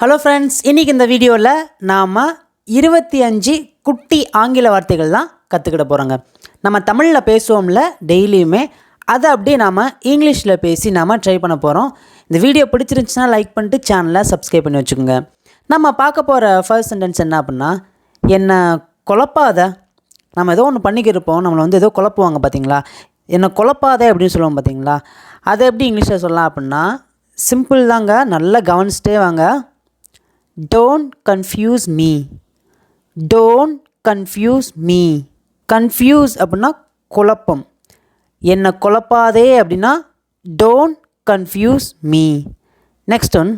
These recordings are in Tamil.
ஹலோ ஃப்ரெண்ட்ஸ், இன்றைக்கி இந்த வீடியோவில் நாம் 25 குட்டி ஆங்கில வார்த்தைகள் தான் கற்றுக்கிட போகிறோங்க. நம்ம தமிழில் பேசுவோம்ல டெய்லியுமே, அதை அப்படியே நாம் இங்கிலீஷில் பேசி நாம் ட்ரை பண்ண போகிறோம். இந்த வீடியோ பிடிச்சிருந்துச்சுன்னா லைக் பண்ணிட்டு சேனலை சப்ஸ்கிரைப் பண்ணி வச்சுக்கோங்க. நம்ம பார்க்க போகிற ஃபர்ஸ்ட் சென்டென்ஸ் என்ன அப்படின்னா, என்னை குழப்பாத. நம்ம ஏதோ ஒன்று பண்ணிக்கிருப்போம், நம்மளை வந்து ஏதோ குழப்புவாங்க பார்த்தீங்களா, என்னை குழப்பாத அப்படின்னு சொல்லுவோம் பார்த்தீங்களா. அதை எப்படி இங்கிலீஷில் சொல்லலாம் அப்படின்னா, சிம்பிள் தாங்க, நல்லா கவனிச்சிட்டே வாங்க. Don't confuse me. Don't confuse me. Confuse அப்படின்னா குழப்பம். என்னை குழப்பாதே அப்படின்னா don't confuse me. Next one,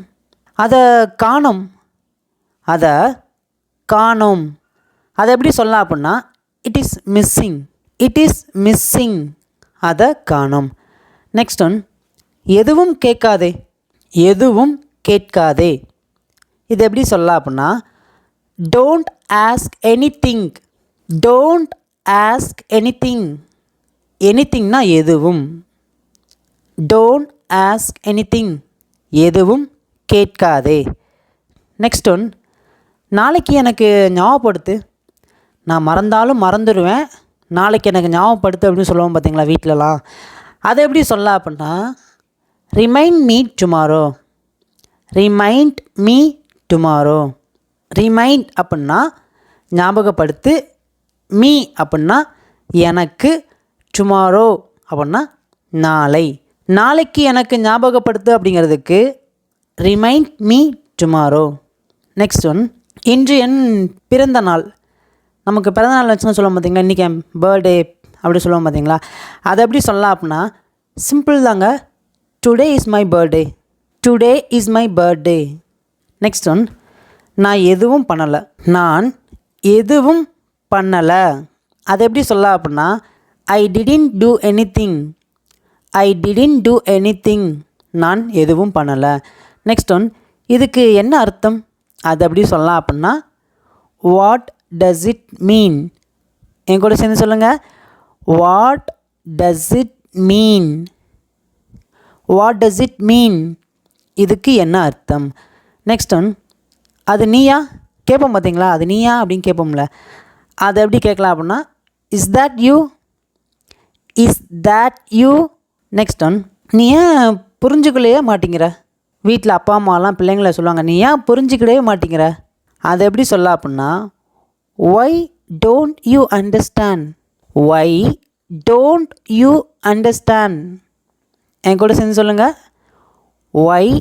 அதை காணோம். அதை காணோம். அதை எப்படி சொல்லலாம் அப்படின்னா it is missing. It is missing. அதை காணோம். நெக்ஸ்ட் ஒன், எதுவும் கேட்காதே. எதுவும் கேட்காதே. இது எப்படி சொல்லலாம் அப்படின்னா don't ask anything. Don't ask anything. எனிதிங்னா எதுவும். Don't ask anything. எதுவும் கேட்காதே. நெக்ஸ்ட் ஒன், நாளைக்கு எனக்கு ஞாபகப்படுத்து. நான் மறந்தாலும் மறந்துடுவேன், நாளைக்கு எனக்கு ஞாபகப்படுத்து அப்படின்னு சொல்லுவோம் பார்த்தீங்களா வீட்டிலலாம். அதை எப்படி சொல்லலாம் அப்படின்னா remind me tomorrow. Remind me tomorrow. Remind அப்படின்னா ஞாபகப்படுத்து, மீ அப்படின்னா எனக்கு, டுமாரோ அப்படின்னா நாளை. நாளைக்கு எனக்கு ஞாபகப்படுத்து அப்படிங்கிறதுக்கு remind me tomorrow. Next one, இன்று என் பிறந்த நாள். நமக்கு பிறந்த நாள் வச்சுன்னு சொல்லுவோம் பார்த்தீங்களா, இன்றைக்கி என் பர்த்டே அப்படி சொல்லுவோம் பார்த்தீங்களா. அதை எப்படி சொல்லலாம் அப்படின்னா சிம்பிள் தாங்க, today is my birthday. Today is my birthday. Next one, நான் எதுவும் பண்ணலை. நான் எதுவும் பண்ணலை. அதை எப்படி சொல்லலாம் அப்படின்னா I didn't two anything. I didn't two anything. நான் எதுவும் பண்ணலை. நெக்ஸ்ட் ஒன், இதுக்கு என்ன அர்த்தம். அதை எப்படி சொல்லலாம் அப்படின்னா வாட் டஸ் இட் மீன். என் கூட சேர்ந்து சொல்லுங்கள். What does it mean. What does it mean. இதுக்கு என்ன அர்த்தம். நெக்ஸ்ட் ஒன், அது நீயா கேட்போம் பார்த்தீங்களா, அது நீயா அப்படின்னு கேட்போம்ல, அதை எப்படி கேட்கலாம் அப்படின்னா is that you. Is that you. Next one, நீ ஏன் புரிஞ்சுக்கலையே மாட்டேங்கிற. வீட்டில் அப்பா அம்மாலாம் பிள்ளைங்கள சொல்லுவாங்க, நீ ஏன் புரிஞ்சுக்கிடவே மாட்டேங்கிற. அதை எப்படி சொல்லலாம் அப்படின்னா why don't you understand. Why don't you understand. என் கூட சேர்ந்து சொல்லுங்கள். Why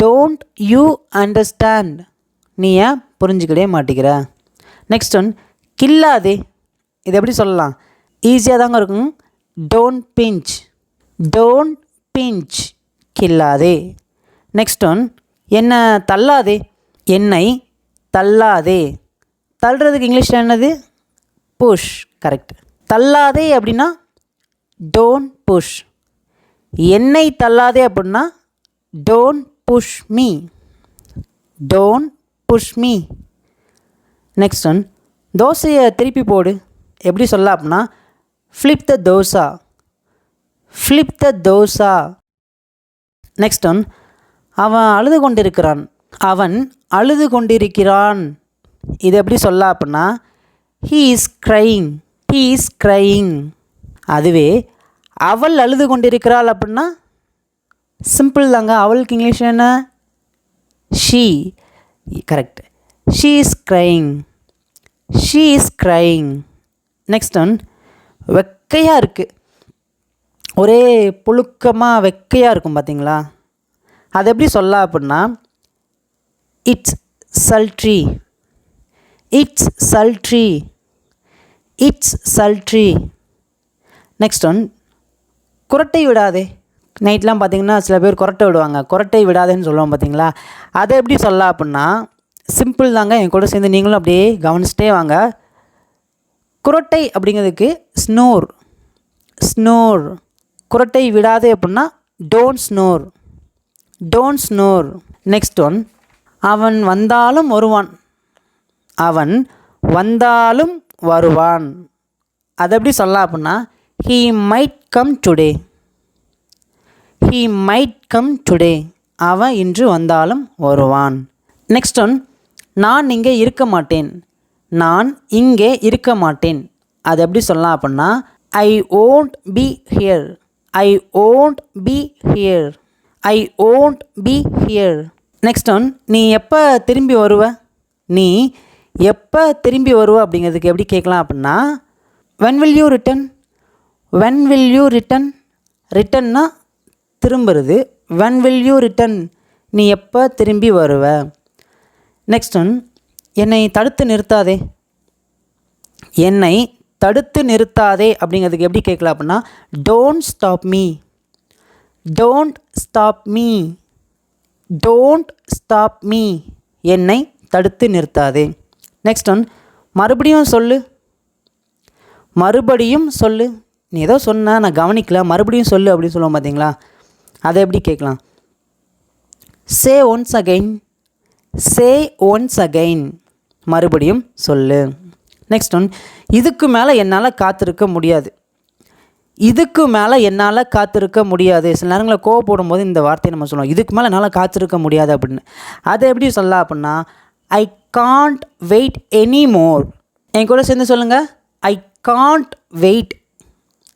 don't you understand. நீ ஏன் புரிஞ்சுக்கிடவே மாட்டேங்கிற. நெக்ஸ்ட் ஒன், கில்லாதே. இது எப்படி சொல்லலாம், ஈஸியாக தாங்க இருக்கும். Don't pinch. Don't pinch. கில்லாதே. நெக்ஸ்ட் ஒன், என்னை தள்ளாதே. என்னை தள்ளாதே. தள்ளுறதுக்கு இங்கிலீஷில் என்னது, புஷ். கரெக்ட். தள்ளாதே அப்படின்னா டோன்ட் புஷ். என்னை தள்ளாதே அப்படின்னா don't push me. Don't push me. Next one, தோசையை திருப்பி போடு. எப்படி சொல்லலாம் அப்படின்னா flip the dosa. Flip the dosa. Next one, அவன் அழுது கொண்டிருக்கிறான். அவன் அழுது கொண்டிருக்கிறான். இது எப்படி சொல்லலாம் அப்படின்னா he is crying. He is crying. அதுவே அவள் அழுது கொண்டிருக்கிறாள் அப்படின்னா சிம்பிள் தாங்க, அவளுக்கு இங்கிலீஷ் என்ன, she. Correct. She is crying. She is crying. Next one, வெக்கையாக இருக்குது. ஒரே புழுக்கமாக வெக்கையாக இருக்கும் பார்த்தீங்களா. அது எப்படி சொல்லலாம் அப்படின்னா it's sultry. It's sultry. It's sultry. Next one, குரட்டை விடாதே. நைட்லாம் பார்த்தீங்கன்னா சில பேர் குரட்டை விடுவாங்க, குரட்டை விடாதேன்னு சொல்லுவோம் பார்த்தீங்களா. அதை எப்படி சொல்லலாம் அப்படின்னா சிம்பிள் தாங்க, என் கூட சேர்ந்து நீங்களும் அப்படியே கவனிச்சிட்டே வாங்க. குரட்டை அப்படிங்கிறதுக்கு ஸ்னோர். ஸ்னோர். குரட்டை விடாதே அப்படின்னா don't snore. Don't snore. Next one, அவன் வந்தாலும் வருவான். அவன் வந்தாலும் வருவான். அதை எப்படி சொல்லலாம் அப்படின்னா he might come today. He might come today. அவன் இன்று வந்தாலும் வருவான். நெக்ஸ்ட் ஒன், நான் இங்கே இருக்க மாட்டேன். நான் இங்கே இருக்க மாட்டேன். அது எப்படி சொல்லலாம் அப்படின்னா, I won't be here. I won't be here. I won't be here. Next one, நீ எப்போ திரும்பி வருவ? நீ எப்போ திரும்பி வருவ அப்படிங்கிறதுக்கு எப்படி கேட்கலாம் அப்படின்னா, when will you return? when will you return? ரிட்டன்னா திரும்புறது. when will you return? நீ எப்போ திரும்பி வருவ? நெக்ஸ்ட் ஒன், என்னை தடுத்து நிறுத்தாதே. என்னை தடுத்து நிறுத்தாதே அப்படிங்கிறதுக்கு எப்படி கேட்கலாம் அப்படின்னா, don't stop me. Don't stop me. Don't stop me. என்னை தடுத்து நிறுத்தாதே. நெக்ஸ்ட் ஒன், மறுபடியும் சொல்லு. மறுபடியும் சொல்லு. நீ ஏதோ சொன்ன நான் கவனிக்கல, மறுபடியும் சொல்லு அப்படின்னு சொல்லுவோம் பார்த்தீங்களா, அதை எப்படி கேட்கலாம்? சே ஒன்ஸ் அகெயின். சே ஒன்ஸ் அகெயின். மறுபடியும் சொல்லு. நெக்ஸ்ட் ஒன், இதுக்கு மேலே என்னால் காத்திருக்க முடியாது. இதுக்கு மேலே என்னால் காத்திருக்க முடியாது. சில நேரங்களில் கோவப்படும் போது இந்த வார்த்தையை நம்ம சொல்லுவோம், இதுக்கு மேலே என்னால் காத்திருக்க முடியாது அப்படின்னு. அதை எப்படி சொல்லலாம் அப்படின்னா, I can't wait any more. என் கூட சேர்ந்து சொல்லுங்கள், I can't wait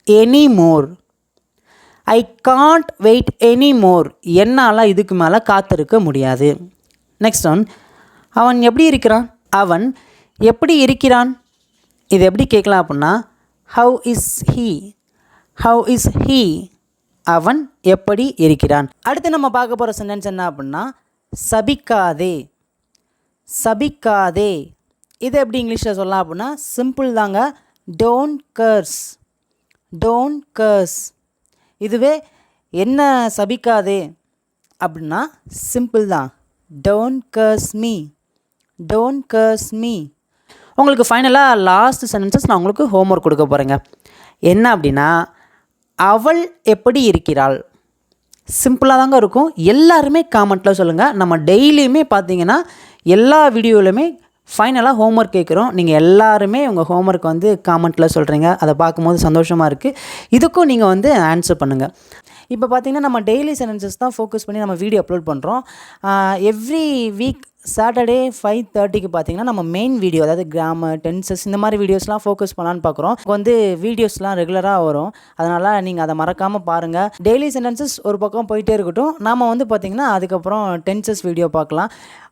any more. I can't wait any more. என்னால் இதுக்கு மேலே காத்திருக்க முடியாது. நெக்ஸ்ட் ஒன், அவன் எப்படி இருக்கிறான்? அவன் எப்படி இருக்கிறான்? இது எப்படி கேட்கலாம் அப்படின்னா, how is he. How is he. அவன் எப்படி இருக்கிறான். அடுத்து நம்ம பார்க்க போகிற சென்டென்ஸ் என்ன அப்படின்னா, சபிக்காதே. சபிக்காதே. இது எப்படி இங்கிலீஷில் சொல்லலாம் அப்படின்னா, சிம்பிள் தாங்க, டோன்ட் கர்ஸ். டோன்ட் கர்ஸ். இதுவே என்ன சபிக்காதே அப்படின்னா சிம்பிள் தான், don't curse me. Don't curse me. உங்களுக்கு ஃபைனலாக லாஸ்ட் சென்டென்சஸ் நான் உங்களுக்கு ஹோம்ஒர்க் கொடுக்க போகிறேங்க. என்ன அப்படின்னா, அவள் எப்படி இருக்கிறாள். சிம்பிளாக தாங்க இருக்கும். எல்லாருமே காமெண்ட்டில் சொல்லுங்கள். நம்ம டெய்லியுமே பார்த்தீங்கன்னா எல்லா வீடியோவிலுமே ஃபைனலாக ஹோம்ஒர்க் கேட்குறோம். நீங்கள் எல்லாருமே உங்கள் ஹோம்ஒர்க் வந்து காமெண்ட்டில் சொல்கிறீங்க. அதை பார்க்கும்போது சந்தோஷமாக இருக்குது. இதுக்கும் நீங்கள் வந்து ஆன்சர் பண்ணுங்கள். இப்போ பார்த்தீங்கன்னா நம்ம டெய்லி சென்டென்சஸ் தான் ஃபோக்கஸ் பண்ணி நம்ம வீடியோ அப்லோட் பண்ணுறோம். எவ்ரி வீக் சாட்டர்டே 5:30க்கு பார்த்தீங்கன்னா நம்ம மெயின் வீடியோ, அதாவது கிராமர், டென்சஸ், இந்த மாதிரி வீடியோஸ்லாம் ஃபோக்கஸ் பண்ணலான்னு பார்க்குறோம். வந்து வீடியோஸ்லாம் ரெகுலராக வரும். அதனால் நீங்கள் அதை மறக்காமல் பாருங்கள். டெய்லி சென்டென்சஸ் ஒரு பக்கம் போயிட்டே இருக்கட்டும். நாம் வந்து பார்த்திங்கன்னா அதுக்கப்புறம் டென்சஸ் வீடியோ பார்க்கலாம்.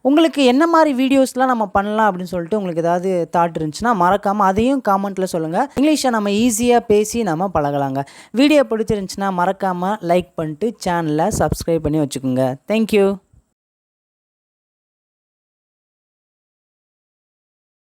உங்களுக்கு என்ன மாதிரி வீடியோஸ்லாம் நம்ம பண்ணலாம் அப்படின்னு சொல்லிட்டு உங்களுக்கு ஏதாவது தாட் இருந்துச்சுன்னா மறக்காமல் அதையும் காமெண்ட்டில் சொல்லுங்கள். இங்கிலீஷை நம்ம ஈஸியாக பேசி நம்ம பழகலாங்க. வீடியோ பிடிச்சிருந்துச்சுன்னா மறக்காமல் லைக் பண்ணிட்டு சேனலை சப்ஸ்கிரைப் பண்ணி வச்சுக்கோங்க. தேங்க்யூ.